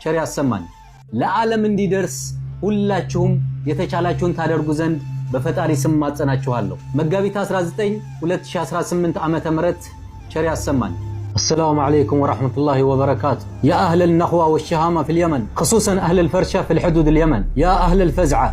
ቸር ያሰማን ለዓለም እንዲደርስ ሁላችሁም የተቻላችሁን ታደርጉ ዘንድ በፈጣሪ ስም ማጸናችኋለሁ መጋቢት 19 2018 ዓመተ ምህረት ቸር ያሰማን السلام عليكم ورحمة الله وبركاته يا أهل النخوة والشهامة في اليمن خصوصا أهل الفرشة في الحدود اليمن يا أهل الفزعة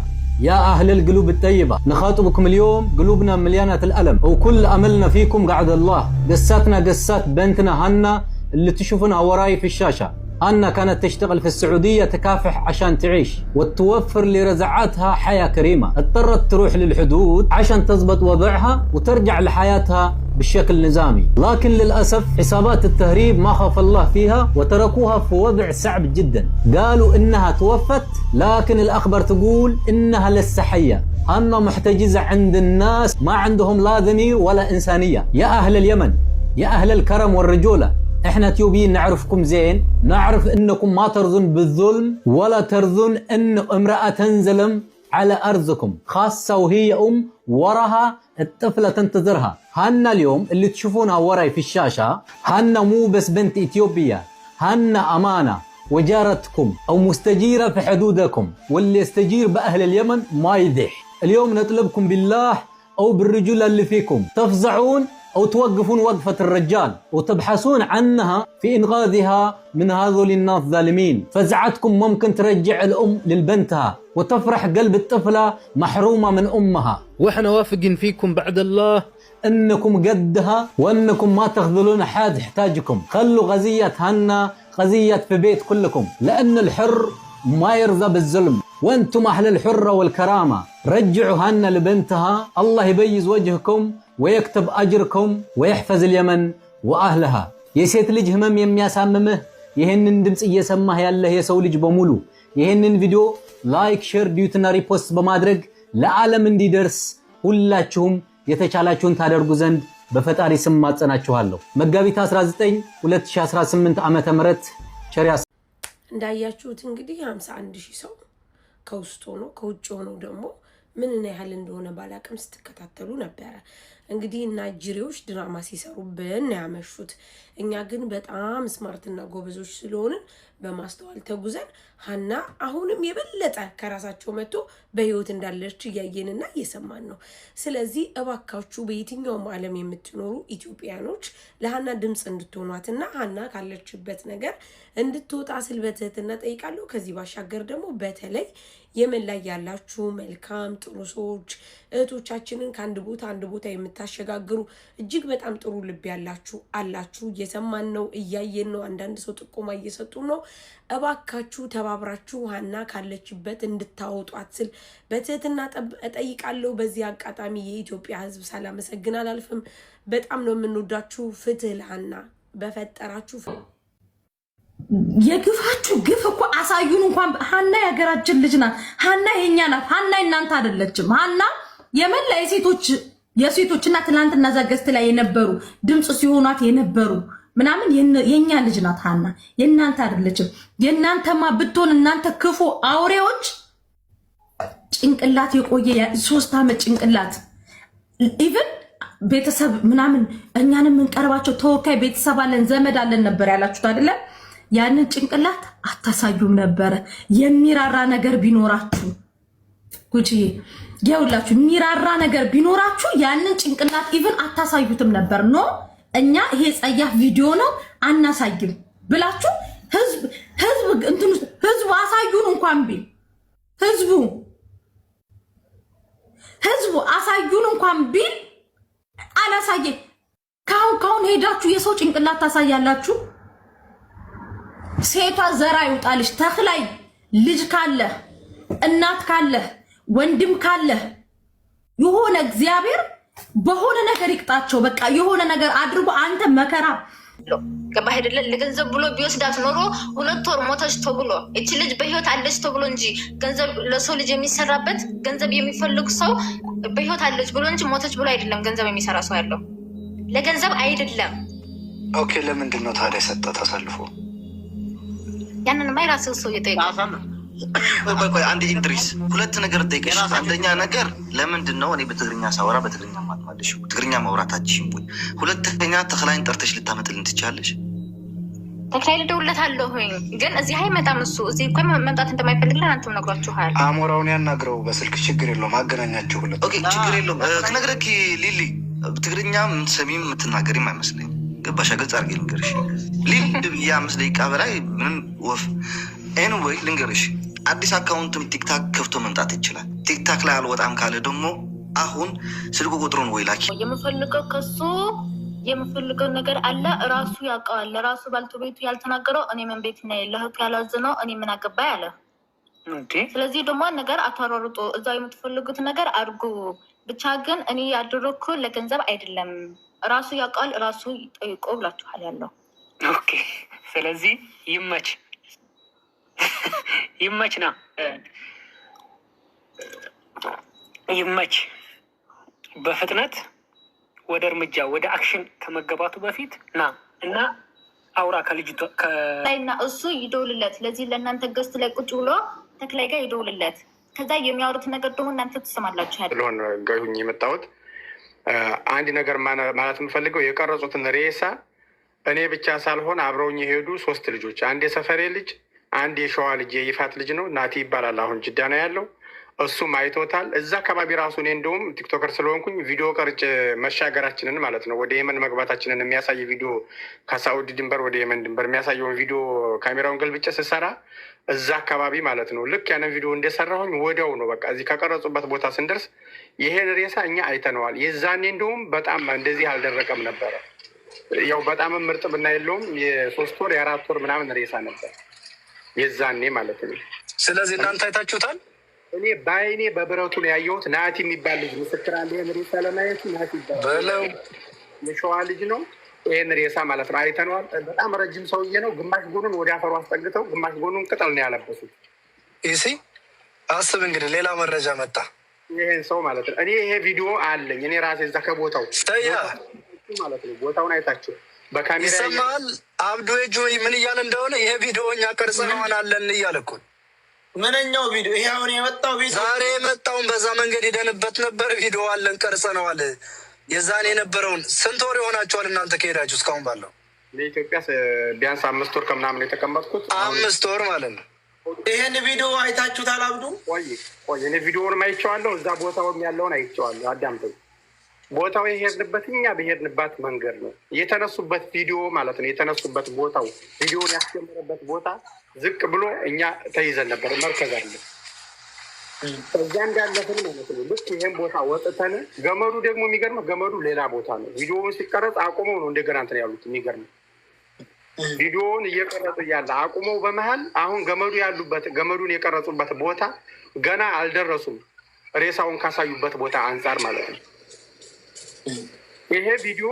يا أهل القلوب الطيبة نخاطبكم اليوم قلوبنا مليانة الألم وكل أملنا فيكم قعد الله قساتنا قسات بنتنا هنا اللي تشوفونها وراي في الشاشة هنا كانت تشتغل في السعودية تكافح عشان تعيش وتوفر لرزعاتها حياة كريمة اضطرت تروح للحدود عشان تضبط وضعها وترجع لحياتها بالشكل نظامي لكن للأسف حسابات التهريب ما خاف الله فيها وتركوها في وضع صعب جدا قالوا إنها توفت لكن الأخبار تقول إنها لسه حية هنا محتجزة عند الناس ما عندهم لا ضمير ولا إنسانية يا أهل اليمن يا أهل الكرم والرجولة احنا تيوبيين نعرفكم زين نعرف انكم ما ترضون بالظلم ولا ترضون ان امرأة تنزلم على ارضكم خاصة وهي وراها الطفلة تنتظرها هنا اليوم اللي تشوفونها وراي في الشاشة هنا مو بس بنت اثيوبيا هنا امانة وجارتكم او مستجيرة في حدودكم واللي يستجير باهل اليمن ما يدح اليوم نطلبكم بالله او بالرجولة اللي فيكم تفزعون أو توقفون وقفة الرجال وتبحثون عنها في إنقاذها من هذول الناس الظالمين فزعتكم ممكن ترجع الأم للبنتها وتفرح قلب الطفلة محرومة من أمها وإحنا واثقين فيكم بعد الله أنكم قدها وأنكم ما تخذلون حد يحتاجكم خلوا غزية هنا غزية في بيت كلكم لأن الحر ما يرضى بالظلم وأنتم أهل الحرة والكرامة رجعوا هنا لبنتها الله يبيز وجهكم ويكتب أجركم ويحفظ اليمن وأهلها يسيت لج همم يمياساممه يهنن دمጽ እየሰማህ ያለህ የሰው ልጅ በሙሉ ይሄንን ቪዲዮ ላይክ ሼር ዲዩትና ሪፖስት በማድረግ ለዓለም እንዲደርስ ሁላችሁም የተቻላችሁን ታደርጉ ዘንድ በፈጣሪ ስም ማጸናችኋለሁ መጋቢት 19 2018 ዓመተ ምህረት ቸር እንዳያችሁት እንግዲህ 51000 ሰው ከውስጥ ሆኖ ከውጭ ሆኖ ደግሞ ምን ያህል እንደሆነ ባላቅም ስትከታተሉ ነበር እንግዲህ ናይጄሪያዎች ድራማ ሲሰሩብን ያመሹት እኛ ግን በጣም ስማርትና ጎበዞች ስለሆነ በማስተዋል ተጉዘን ሃና አሁንም የበለጠ ከራሳቸው መጥቶ በህይወት እንዳለች ያየንና እየሰማን ነው ስለዚህ እባካችሁ በየትኛውም ዓለም የምትኖሩ ኢትዮጵያኖች ለሃና ድምጽ እንድትሆኗትና ሃና ካለችበት ነገር እንድትወጣ ስልበተትና ጠይቃለሁ ከዚህ ባሻገር ደግሞ በተለይ የመን ላይ ያላችሁ መልካም ጥሩ ሰዎች እህቶቻችንን ከአንድ ቦታ የምታሸጋግሩ እጅግ በጣም ጥሩ ልብ ያላችሁ አላችሁ እየሰማን ነው እያየን ነው አንዳንድ ሰው ጥቆማ እየሰጡ ነው እባካችሁ ተባብራችሁ ሃና ካለችበት እንድታወጧት ስል በትህትና ጠይቃለሁ በዚህ አጋጣሚ የኢትዮጵያ ህዝብ ሳላመሰግን አላልፍም በጣም ነው የምንወዳችሁ ፍትህ ለሃና በፈጠራችሁ የግፋችሁ ግፍ እኮ አሳዩን እንኳን ሃና ያገራችን ልጅ ናት ሃና የኛ ናት ሃና እናንተ አይደለችም ሃና የመላ የሴቶችና ትላንትና ዘገስት ላይ የነበሩ ድምጽ ሲሆኗት የነበሩ ምናምን የኛ ልጅ ናት ሃና የናንተ አይደለችም የናንተማ ብትሆን እናንተ ክፉ አውሬዎች ጭንቅላት የቆየ 3 ዓመት ጭንቅላት ኢቭን ቤተሰብ ምናምን እኛንም እንቀርባቸው ተወካይ ቤተሰብ አለን ዘመድ አለን ነበር ያላችሁት አይደለ ያንን ጭንቅላት አታሳዩም ነበር የሚራራ ነገር ቢኖራችሁ ጉጂ ያውላችሁ ሚራራ ነገር ቢኖራችሁ ያንን ጭንቅላት ኢቭን አታሳዩትም ነበር ነው እኛ ይሄ ጸያፍ ቪዲዮ ነው አናሳይም ብላችሁ ህዝብ አሳዩን እንኳን ቢል ህዝቡ አሳዩን እንኳን ቢል አላሳየ ካሁን ሄዳችሁ የሰው ጭንቅላት ታሳያላችሁ ሴቷ ዘራ ይውጣልሽ ተخላይ ልጅ ካለ እናት ካለ ወንድም ካለ የሆነ እግዚአብሔር በሆነ ነገር ይቅጣቸው በቃ የሆነ ነገር አድርጎ አንተ መከራ ገባህ አይደለ ለገንዘብ ብሎ ቢወስዳት ኖሮ 2 ወር ሞተች ተብሎ እቺ ልጅ በህይወት አለች ተብሎ እንጂ ገንዘብ ለሰው ልጅ የሚሰራበት ገንዘብ የሚፈልግ ሰው በህይወት አለች ብሎ እንጂ ሞተች ብሎ አይደለም ገንዘብ የሚሰራ ሰው ያለው ለገንዘብ አይደለም ኦኬ ለምንድን ነው ታዲያ ሰጣት አሳልፎ ያንን ማይራስ ሰው ይጠይቃል ቆይ አንዴ ኢንትሪስ ሁለት ነገር ጠይቀሽ አንደኛ ነገር ለምንድን ነው እኔ በትግርኛ ሳወራ በትግርኛ ማጥማለሽ ትግርኛ ማውራታችን ወይ ሁለተኛ ተخላይን ጠርተሽ ልታመጥልን ትቻለሽ ተክላይ ልደውልለታለሁኝ ግን እዚህ አይመጣም። እሱ እዚህ እኮ መምጣት እንደማይፈልግ ለእናንተም ነግሯችኋል። አሞራውን ያናግረው በስልክ ችግር የለውም። አገናኛችሁ ሁለት ችግር የለውም። ክነግረክ ሊሊ ትግርኛ ሰሚም የምትናገሪም አይመስለኝ። ገባሻ? ገጽ አድርጌ ልንገርሽ ሊሊ ብዬ 5 ደቂቃ በላይ ምንም ወፍ ኤንወይ ልንገርሽ፣ አዲስ አካውንትም ቲክታክ ከፍቶ መምጣት ይችላል። ቲክታክ ላይ አልወጣም ካለ ደግሞ አሁን ስልኩ ቁጥሩን ወይ ላኪ። የምፈልገው ከሱ የምፈልገው ነገር አለ እራሱ ያውቀዋል። ለራሱ ባልተቤቱ ያልተናገረው እኔ ምን ቤት ነው ለህቱ ያላዝነው እኔ ምን አገባኝ አለ። ስለዚህ ደግሞ ነገር አተሯሩጦ እዛው የምትፈልጉት ነገር አድርጉ። ብቻ ግን እኔ ያደረኩ ለገንዘብ አይደለም። ራሱ ያውቀዋል፣ ራሱ ጠይቆ ብላችኋል ያለው። ኦኬ። ስለዚህ ይመች ይመችና ይመች በፍጥነት ወደ እርምጃ ወደ አክሽን ከመገባቱ በፊት ና እና አውራ ከልጅቷ ላይና እሱ ይደውልለት። ለዚህ ለእናንተ ገስት ላይ ቁጭ ብሎ ተክላይ ጋር ይደውልለት። ከዛ የሚያወሩት ነገር ደግሞ እናንተ ትሰማላችሁ። ስለሆነ ጋሁኝ የመጣሁት አንድ ነገር ማለት የምፈልገው የቀረጹትን ሬሳ እኔ ብቻ ሳልሆን አብረውኝ የሄዱ 3 ልጆች፣ አንድ የሰፈሬ ልጅ፣ አንድ የሸዋ ልጅ የይፋት ልጅ ነው ናቲ ይባላል። አሁን ጅዳ ነው ያለው። እሱም አይቶታል። እዛ አካባቢ ራሱ እኔ እንደውም ቲክቶከር ስለሆንኩኝ ቪዲዮ ቀርጭ መሻገራችንን ማለት ነው ወደ የመን መግባታችንን የሚያሳይ ቪዲዮ ከሳኡዲ ድንበር ወደ የመን ድንበር የሚያሳየውን ቪዲዮ ካሜራውን ገልብጬ ስሰራ እዛ አካባቢ ማለት ነው። ልክ ያንን ቪዲዮ እንደሰራሁኝ ወዲያው ነው በቃ እዚህ ከቀረጹበት ቦታ ስንደርስ ይሄን ሬሳ እኛ አይተነዋል። የዛኔ እንደውም በጣም እንደዚህ አልደረቀም ነበረ። ያው በጣም ምርጥ ብና የለውም የ3 ወር የ4 ወር ምናምን ሬሳ ነበር የዛኔ ማለት ነው። ስለዚህ እናንተ አይታችሁታል። እኔ በአይኔ በብረቱ ነው ያየሁት። ናቲ የሚባል ልጅ ምስክር አለ። ይህን ሬሳ ለማየቱ ናቲ ይባላል። የሸዋ ልጅ ነው። ይህን ሬሳ ማለት ነው አይተነዋል። በጣም ረጅም ሰውዬ ነው። ግማሽ ጎኑን ወደ አፈሩ አስጠግተው ግማሽ ጎኑን ቅጠል ነው ያለበሱት። ይሲ አስብ እንግዲህ ሌላ መረጃ መጣ። ይህን ሰው ማለት ነው እኔ ይሄ ቪዲዮ አለኝ። እኔ ራሴ እዛ ከቦታው ማለት ነው ቦታውን አይታችሁ በካሜራ ይሰማል። አብዱ እጁ ምን እያለ እንደሆነ ይሄ ቪዲዮ እኛ ቀርጸነዋል አለን እያለ እኮ ምንኛው ቪዲዮ? ይሄ አሁን የመጣው ቪዲዮ ዛሬ የመጣውን በዛ መንገድ ሄደንበት ነበር። ቪዲዮ አለን ቀርጸነዋል። የዛኔ የነበረውን ስንት ወር ይሆናችኋል እናንተ ከሄዳችሁ እስካሁን ባለው? ለኢትዮጵያ ቢያንስ 5 ወር ከምናምን የተቀመጥኩት 5 ወር ማለት ነው። ይሄን ቪዲዮ አይታችሁታል? አብዱ ቆይ እኔ ቪዲዮውን አይቼዋለሁ። እዛ ቦታውም ያለውን አይቼዋለሁ። አዳምጠኝ። ቦታው የሄድንበት እኛ በሄድንባት መንገድ ነው የተነሱበት ቪዲዮ ማለት ነው። የተነሱበት ቦታው ቪዲዮውን ያስጀመረበት ቦታ ዝቅ ብሎ እኛ ተይዘን ነበር። መርከዝ አለ እዛ እንዳለፍን ማለት ነው። ልክ ይህን ቦታ ወጥተን ገመዱ ደግሞ የሚገርመው ገመዱ ሌላ ቦታ ነው። ቪዲዮውን ሲቀረጽ አቁመው ነው እንደገና እንትን ያሉት። የሚገርመው ቪዲዮውን እየቀረጹ እያለ አቁመው በመሀል አሁን ገመዱ ያሉበት ገመዱን የቀረጹበት ቦታ ገና አልደረሱም። ሬሳውን ካሳዩበት ቦታ አንጻር ማለት ነው። ይሄ ቪዲዮ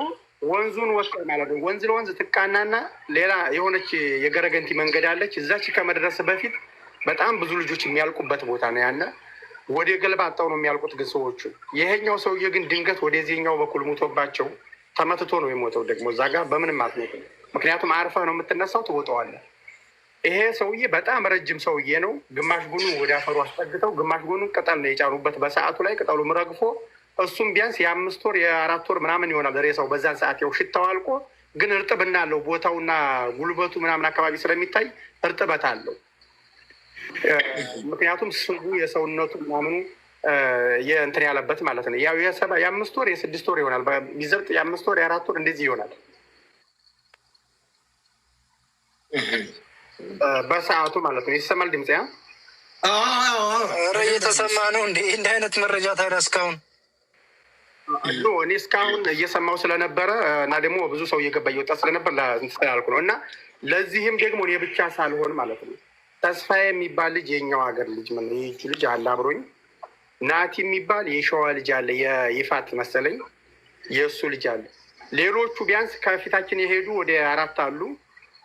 ወንዙን ወስደ ማለት ነው። ወንዝ ለወንዝ ትቃናና ሌላ የሆነች የገረገንቲ መንገድ አለች። እዛች ከመድረስ በፊት በጣም ብዙ ልጆች የሚያልቁበት ቦታ ነው። ያነ ወደ ገልባ አጣው ነው የሚያልቁት ግን ሰዎቹ። ይሄኛው ሰውዬ ግን ድንገት ወደዚህኛው በኩል ሙቶባቸው ተመትቶ ነው የሞተው። ደግሞ እዛ ጋር በምንም አትሞትም። ምክንያቱም አርፈህ ነው የምትነሳው፣ ትወጣዋለህ። ይሄ ሰውዬ በጣም ረጅም ሰውዬ ነው። ግማሽ ጎኑን ወደ አፈሩ አስጠግተው ግማሽ ጎኑን ቅጠል ነው የጫኑበት። በሰዓቱ ላይ ቅጠሉ ረግፎ እሱም ቢያንስ የ5 ወር የ4 ወር ምናምን ይሆናል ሬሳው። በዛን ሰዓት ያው ሽታው አልቆ ግን እርጥብና አለው ቦታውና ጉልበቱ ምናምን አካባቢ ስለሚታይ እርጥበት አለው። ምክንያቱም ስቡ የሰውነቱ ምናምኑ የእንትን ያለበት ማለት ነው። ያው የ5 ወር የ6 ወር ይሆናል ቢዘብጥ የ5 ወር የ4 ወር እንደዚህ ይሆናል በሰዓቱ ማለት ነው። ይሰማል ድምፅ? ያ ኧረ እየተሰማ ነው እንዴ? እንዲህ አይነት መረጃ ታዲያ እስካሁን እኔ እስካሁን እየሰማው ስለነበረ እና ደግሞ ብዙ ሰው እየገባ እየወጣ ስለነበር ስላልኩ ነው። እና ለዚህም ደግሞ እኔ ብቻ ሳልሆን ማለት ነው ተስፋዬ የሚባል ልጅ የኛው ሀገር ልጅ ይህች ልጅ አለ አብሮኝ። ናቲ የሚባል የሸዋ ልጅ አለ፣ የይፋት መሰለኝ የእሱ ልጅ አለ። ሌሎቹ ቢያንስ ከፊታችን የሄዱ ወደ 4 አሉ።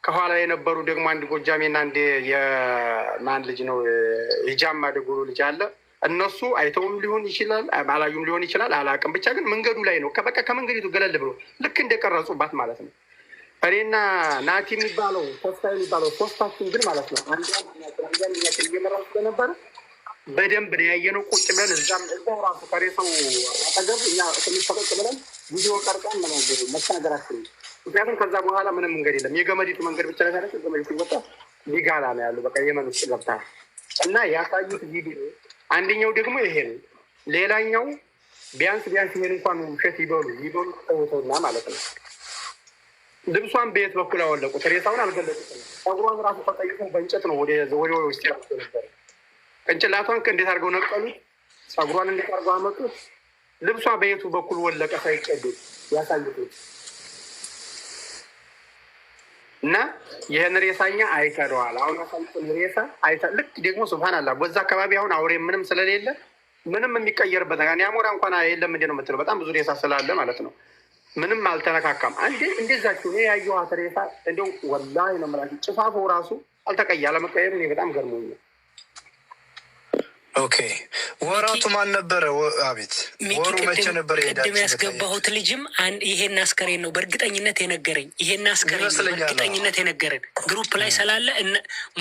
ከኋላ የነበሩ ደግሞ አንድ ጎጃሜና አንድ የማን ልጅ ነው የጃማ ደጎሎ ልጅ አለ። እነሱ አይተውም ሊሆን ይችላል፣ አላዩም ሊሆን ይችላል፣ አላውቅም። ብቻ ግን መንገዱ ላይ ነው። በቃ ከመንገዲቱ ገለል ብሎ ልክ እንደቀረጹባት ማለት ነው። እኔና ናቲ የሚባለው ተስፋ የሚባለው 3ታችን ግን ማለት ነው አንዳንድ እየመራው ስለነበረ በደንብ ነው ያየነው። ቁጭ ብለን እዛው ራሱ ከሬሳው አጠገብ እኛ ትንሽ ፈቀቅ ብለን ቪዲዮ ቀርጸን መናገሩ መናገራችን ምክንያቱም ከዛ በኋላ ምንም መንገድ የለም። የገመዲቱ መንገድ ብቻ ላይ ገመዲቱ ወጣ ሊጋላ ነው ያሉ በቃ የመን ውስጥ ገብታ እና ያሳዩት ቪዲዮ አንደኛው ደግሞ ይሄ ነው። ሌላኛው ቢያንስ ይሄን እንኳን ውሸት ይበሉ ተውተውና ማለት ነው። ልብሷን በየት በኩል አወለቁት? ሬሳውን አልገለጹትም። ጸጉሯን ራሱ ተጠይቀው በእንጨት ነው ወደ ውስጥ ያሉት ነበር። ቅንጭላቷን እንዴት አድርገው ነቀሉት? ጸጉሯን እንዴት አድርገው አመጡት? ልብሷ በየቱ በኩል ወለቀ ሳይቀደድ ያሳዩት እና ይህን ሬሳኛ አይተነዋል። አሁን ያሳዩትን ሬሳ ልክ ደግሞ ሱብሃን አላህ በዛ አካባቢ አሁን አውሬ ምንም ስለሌለ ምንም የሚቀየርበት ነገር ያሞራ እንኳን የለም። ምንድን ነው የምትለው? በጣም ብዙ ሬሳ ስላለ ማለት ነው። ምንም አልተነካካም። እንደዛችሁ እኔ ያየኋት ሬሳ እንደው ወላሂ ነው የምላችሁ ጭፋፉ ራሱ አለመቀየሩ እኔ በጣም ገርሞኛል። ኦኬ ወራቱ ማን ነበረ? አቤት ወሩ መቼ ነበረ? ቅድም ያስገባሁት ልጅም ይሄን አስከሬን ነው በእርግጠኝነት የነገረኝ። ይሄን አስከሬን ነው በእርግጠኝነት የነገረን ግሩፕ ላይ ስላለ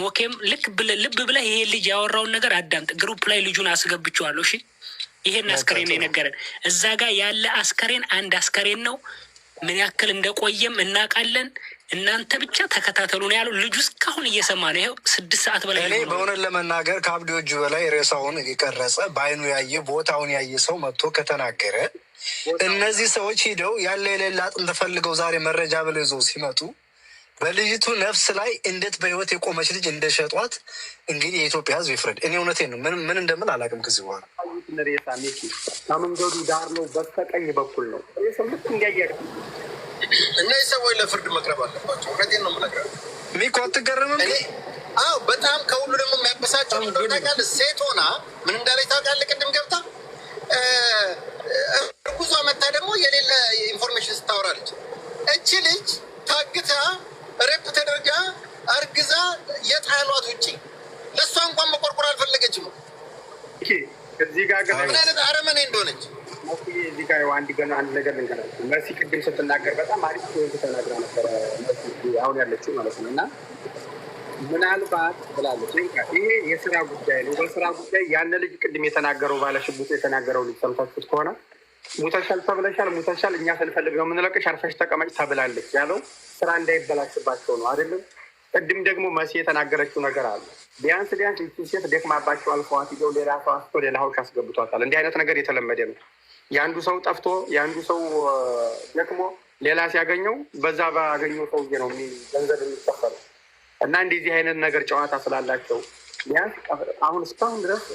ሞኬም ልብ ብለህ ይሄን ልጅ ያወራውን ነገር አዳምጥ። ግሩፕ ላይ ልጁን አስገብቼዋለሁ። እሺ ይሄን አስከሬን ነው የነገረን። እዛ ጋር ያለ አስከሬን አንድ አስከሬን ነው። ምን ያክል እንደቆየም እናውቃለን። እናንተ ብቻ ተከታተሉ ነው ያለው። ልጁ እስካሁን እየሰማ ነው። ይኸው 6 ሰዓት በላይ። እኔ በእውነት ለመናገር ከአብዲዎቹ በላይ ሬሳውን የቀረጸ በአይኑ ያየ ቦታውን ያየ ሰው መጥቶ ከተናገረ እነዚህ ሰዎች ሂደው ያለ የሌላ አጥንት ፈልገው ዛሬ መረጃ ብለው ይዘው ሲመጡ በልጅቱ ነፍስ ላይ እንዴት በህይወት የቆመች ልጅ እንደሸጧት እንግዲህ የኢትዮጵያ ሕዝብ ይፍረድ። እኔ እውነቴን ነው። ምን እንደምል አላውቅም። ከዚህ በኋላ ሬሳ ሚኪ ከመንገዱ ዳር ነው፣ በስተቀኝ በኩል ነው። ሰው ልክ እንዲያየ እነዚህ ሰዎች ለፍርድ መቅረብ አለባቸው። እውነቴን ነው የምነግርህ ሚኮ አትገረምም? አዎ በጣም ከሁሉ ደግሞ የሚያበሳቸው ታውቃለህ፣ ሴት ሆና ምን እንዳለች ታውቃለህ? ቅድም ገብታ እርጉዟ መታ ደግሞ የሌለ ኢንፎርሜሽን ስታወራለች። እቺ ልጅ ታግታ ሬፕ ተደርጋ አርግዛ የጣሏት ውጭ ለእሷ እንኳን መቆርቆር አልፈለገችም። እዚህ ጋር ምን አይነት አረመኔ እንደሆነች እዚህ ጋር አንድ ነገር ልንገራችሁ። መሲ ቅድም ስትናገር በጣም አሪፍ ተናግራ ነበረ፣ አሁን ያለችው ማለት ነው። እና ምናልባት ብላለች ይሄ የስራ ጉዳይ ነው። በስራ ጉዳይ ያነ ልጅ ቅድም የተናገረው ባለሽጉጡ የተናገረው ልጅ ሰምታችሁት ከሆነ ሙተሻል ተብለሻል፣ ሙተሻል፣ እኛ ስንፈልግ ነው የምንለቅሽ፣ አርፈሽ ተቀመጭ ተብላለች ያለው ስራ እንዳይበላሽባቸው ነው አይደለም። ቅድም ደግሞ መሲ የተናገረችው ነገር አለ። ቢያንስ ይቺ ሴት ደክማባቸው አልፈዋት ሂደው ሌላ ሰው አስቶ ሌላ ሀውሽ አስገብቷታል። እንዲህ አይነት ነገር የተለመደ ነው። የአንዱ ሰው ጠፍቶ የአንዱ ሰው ደክሞ ሌላ ሲያገኘው በዛ ባገኘው ሰውዬ ነው ገንዘብ የሚከፈለው። እና እንደዚህ አይነት ነገር ጨዋታ ስላላቸው ቢያንስ አሁን እስካሁን ድረስ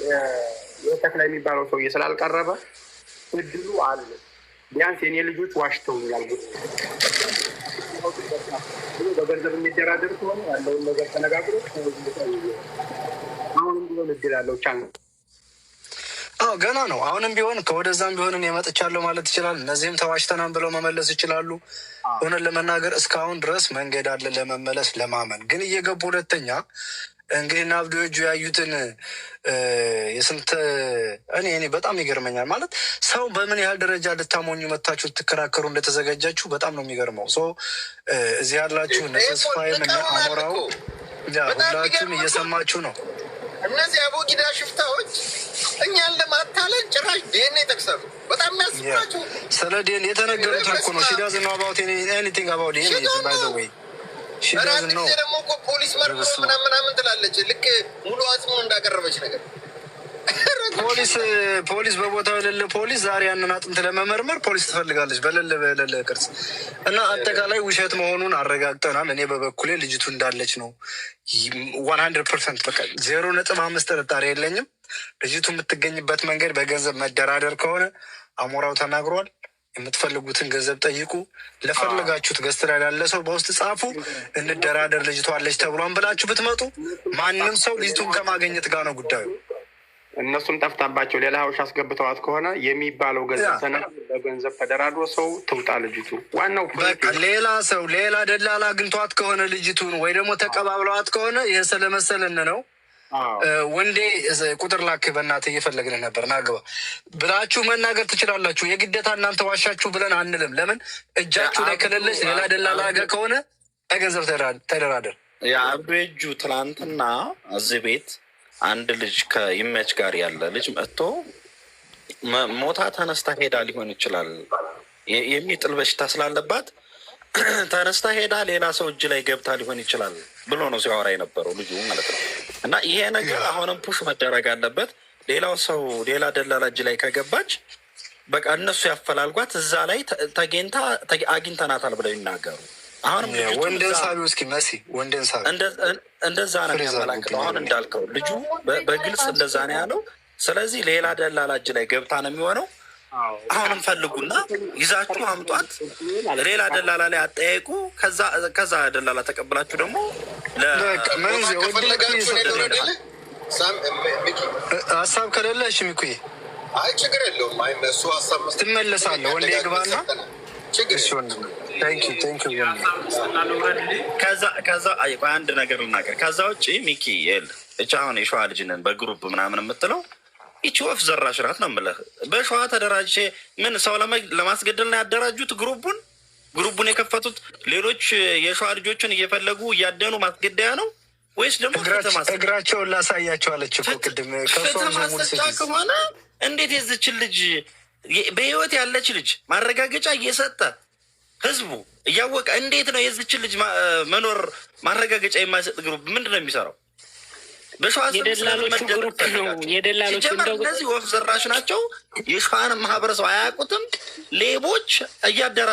የተክላ የሚባለው ሰውዬ ስላልቀረበ እድሉ አለ። ቢያንስ የኔ ልጆች ዋሽተውኛል በገንዘብ የሚደራደር ከሆነ ያለውን ነገር ተነጋግሮ አሁንም ቢሆን እድል አለው። ቻንስ ገና ነው። አሁንም ቢሆን ከወደዛም ቢሆን የመጥቻለሁ ማለት ይችላል። እነዚህም ተዋሽተናን ብለው መመለስ ይችላሉ። ሆነን ለመናገር እስካሁን ድረስ መንገድ አለ ለመመለስ ለማመን ግን እየገቡ ሁለተኛ እንግዲህ እና አብዲዎቹ ያዩትን የስንት እኔ በጣም ይገርመኛል። ማለት ሰው በምን ያህል ደረጃ ልታሞኙ መታችሁ ትከራከሩ እንደተዘጋጃችሁ በጣም ነው የሚገርመው። እዚህ ያላችሁ እነ ተስፋዬም እነ አሞራው ሁላችሁም እየሰማችሁ ነው። እነዚህ አቦጊዳ ሽፍታዎች እኛን ለማታለል ጭራሽ ዲኤንኤ ይጠቅሳሉ። በጣም የሚያስባቸው ስለ ዲኤንኤ የተነገሩት እኮ ነው። ሺ ዳዝንት ኖው አባውት ኤኒቲንግ አባውት ዲኤንኤ ባይ ዘ ዌይ ሺ ዳዝንት ኖው። ደግሞ እኮ ፖሊስ መርጦ ምናምን ትላለች። ልክ ሙሉ አጽሙን እንዳቀረበች ነገር ፖሊስ በቦታው የሌለ ፖሊስ ዛሬ ያንን አጥንት ለመመርመር ፖሊስ ትፈልጋለች በሌለ ቅርጽ እና አጠቃላይ ውሸት መሆኑን አረጋግጠናል። እኔ በበኩሌ ልጅቱ እንዳለች ነው 100% በቃ 0.5 ጥርጣሬ የለኝም። ልጅቱ የምትገኝበት መንገድ በገንዘብ መደራደር ከሆነ አሞራው ተናግሯል። የምትፈልጉትን ገንዘብ ጠይቁ፣ ለፈለጋችሁት ገዝት ላይ ያለ ሰው በውስጥ ጻፉ፣ እንደራደር ልጅቷ አለች ተብሏን ብላችሁ ብትመጡ ማንም ሰው ልጅቱን ከማገኘት ጋር ነው ጉዳዩ። እነሱም ጠፍታባቸው ሌላ ሀውሽ አስገብተዋት ከሆነ የሚባለው በገንዘብ ተደራድሮ ሰው ትውጣ ልጅቱ። ዋናው ሌላ ደላላ አግኝቷት ከሆነ ልጅቱን ወይ ደግሞ ተቀባብለዋት ከሆነ ይህ ስለመሰለን ነው። ወንዴ ቁጥር ላክ በእናትህ እየፈለግን ነበር ናግባ ብላችሁ መናገር ትችላላችሁ። የግዴታ እናንተ ዋሻችሁ ብለን አንልም። ለምን እጃችሁ ላይ ከሌለች ሌላ ደላላ አገ ከሆነ ገንዘብ ተደራደር። የአብሬጁ ትናንትና እዚህ ቤት አንድ ልጅ ከኢሜጅ ጋር ያለ ልጅ መጥቶ ሞታ ተነስታ ሄዳ ሊሆን ይችላል የሚጥል በሽታ ስላለባት ተነስታ ሄዳ ሌላ ሰው እጅ ላይ ገብታ ሊሆን ይችላል ብሎ ነው ሲያወራ የነበረው ልጁ ማለት ነው። እና ይሄ ነገር አሁንም ፑሽ መደረግ አለበት። ሌላው ሰው ሌላ ደላላ እጅ ላይ ከገባች በቃ እነሱ ያፈላልጓት እዛ ላይ ተገኝታ አግኝተናታል ብለው ይናገሩ። አሁንም ወንደን ሳቢ እስኪ መሲ ወንደን ሳቢ እንደዛ ነው የሚያመላክተው። አሁን እንዳልከው ልጁ በግልጽ እንደዛ ነው ያለው። ስለዚህ ሌላ ደላላ እጅ ላይ ገብታ ነው የሚሆነው። አሁንም ፈልጉና ይዛችሁ አምጧት። ሌላ ደላላ ላይ አጠያይቁ። ከዛ ደላላ ተቀብላችሁ ደግሞ ሀሳብ ከሌለ እሺ ሚኩዬ አይ ችግር የለውም። አይ እሱ ሀሳብ ትመለሳለህ ወንዴ ግባና ከዛ አንድ ነገር ልናገር። ከዛ ውጭ ሚኪ እቻ አሁን የሸዋ ልጅ ነን በግሩፕ ምናምን የምትለው ይቺ ወፍ ዘራሽ ናት ነው የምልህ። በሸዋ ተደራጅ ምን ሰው ለማስገደል ነው ያደራጁት ግሩፑን የከፈቱት ሌሎች የሸዋ ልጆችን እየፈለጉ እያደኑ ማስገደያ ነው ወይስ ደግሞ እግራቸውን ላሳያቸው አለች እኮ ቅድም። ፍትህ ማስጠጫ ከሆነ እንዴት የዝችን ልጅ በህይወት ያለች ልጅ ማረጋገጫ እየሰጠ ህዝቡ እያወቀ እንዴት ነው የዝችን ልጅ መኖር ማረጋገጫ የማይሰጥ ግሩፕ ምንድን ነው የሚሰራው? የደላሎቹ ግሩፕ ነው። የደላሎቹ እነዚህ ወፍ ዘራሽ ናቸው። የሸዋን ማህበረሰብ አያውቁትም። ሌቦች እያደራ